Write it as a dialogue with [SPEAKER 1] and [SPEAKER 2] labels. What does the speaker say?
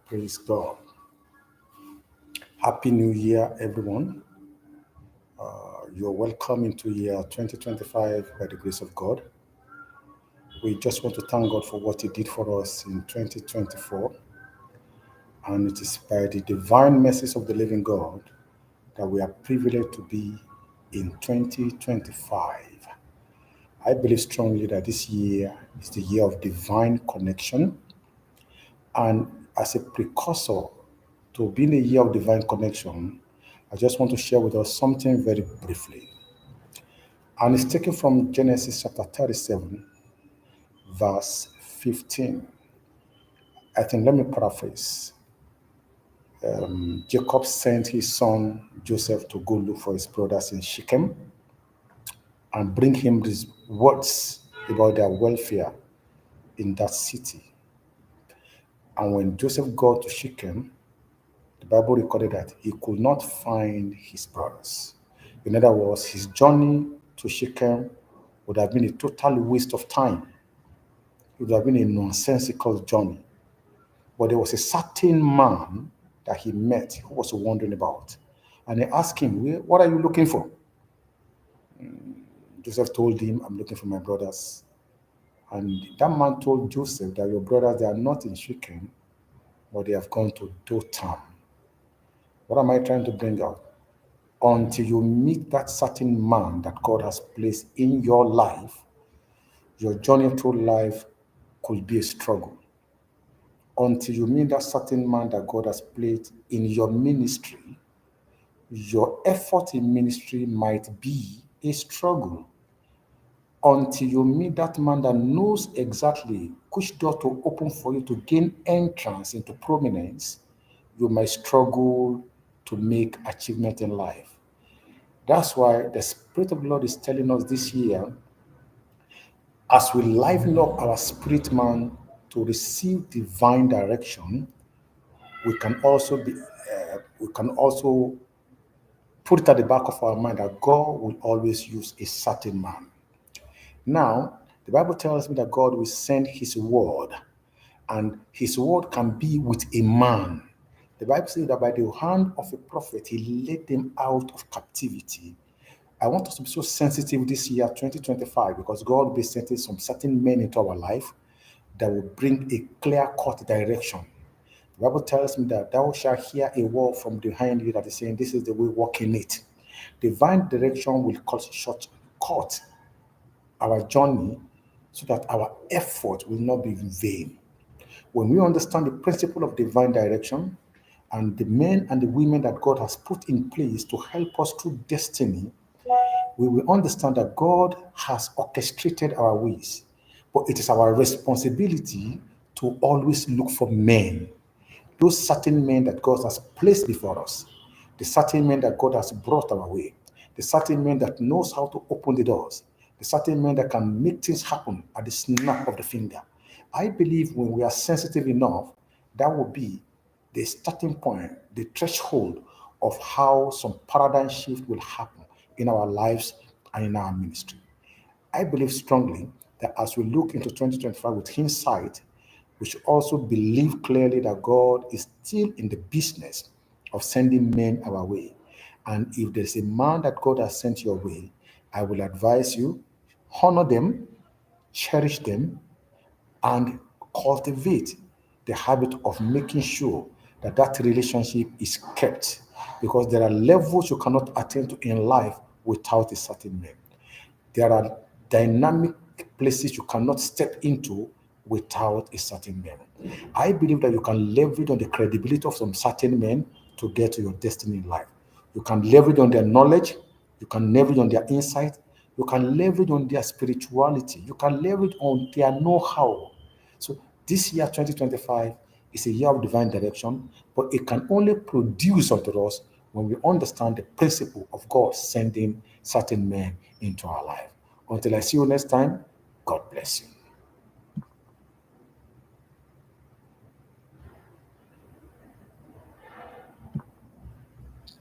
[SPEAKER 1] Praise God. Happy New Year, everyone. You're welcome into year 2025 by the grace of God. We just want to thank God for what He did for us in 2024. And it is by the divine mercies of the living God that we are privileged to be in 2025. I believe strongly that this year is the year of divine connection. And as a precursor to being a year of divine connection, I just want to share with us something very briefly. And it's taken from Genesis chapter 37, verse 15. I think, let me paraphrase. Jacob sent his son Joseph to go look for his brothers in Shechem and bring him these words about their welfare in that city. And when Joseph got to Shechem, the Bible recorded that he could not find his brothers. In other words, his journey to Shechem would have been a total waste of time. It would have been a nonsensical journey. But there was a certain man that he met who was wondering about. And he asked him, What are you looking for? Joseph told him, I'm looking for my brothers. And that man told Joseph that your brothers, they are not in Shechem, but they have gone to Dothan. What am I trying to bring out? Until you meet that certain man that God has placed in your life, your journey through life could be a struggle. Until you meet that certain man that God has placed in your ministry, your effort in ministry might be a struggle. Until you meet that man that knows exactly which door to open for you to gain entrance into prominence, you might struggle to make achievement in life. That's why the Spirit of the Lord is telling us this year, as we liven up our spirit man to receive divine direction, we can also put it at the back of our mind that God will always use a certain man. Now, the Bible tells me that God will send His word, and His word can be with a man. The Bible says that by the hand of a prophet, He led them out of captivity. I want us to be so sensitive this year, 2025, because God will be sending some certain men into our life that will bring a clear-cut direction. The Bible tells me that thou shalt hear a word from behind you that is saying, This is the way, walk in it. Divine direction will cut our journey so that our effort will not be in vain. When we understand the principle of divine direction and the men and the women that God has put in place to help us through destiny, we will understand that God has orchestrated our ways. But it is our responsibility to always look for men, those certain men that God has placed before us, the certain men that God has brought our way, the certain men that knows how to open the doors, the certain men that can make things happen at the snap of the finger. I believe when we are sensitive enough, that will be the starting point, the threshold of how some paradigm shift will happen in our lives and in our ministry. I believe strongly that as we look into 2025 with hindsight, we should also believe clearly that God is still in the business of sending men our way. And if there's a man that God has sent your way, I will advise you, honor them, cherish them, and cultivate the habit of making sure that that relationship is kept, because there are levels you cannot attain to in life without a certain man. There are dynamic places you cannot step into without a certain man. I believe that you can leverage on the credibility of some certain men to get to your destiny in life. You can leverage on their knowledge, you can leverage on their insight, you can leverage on their spirituality, you can leverage on their know-how. So this year, 2025, is a year of divine direction, but it can only produce unto us when we understand the principle of God sending certain men into our life. Until I see you next time, God bless you.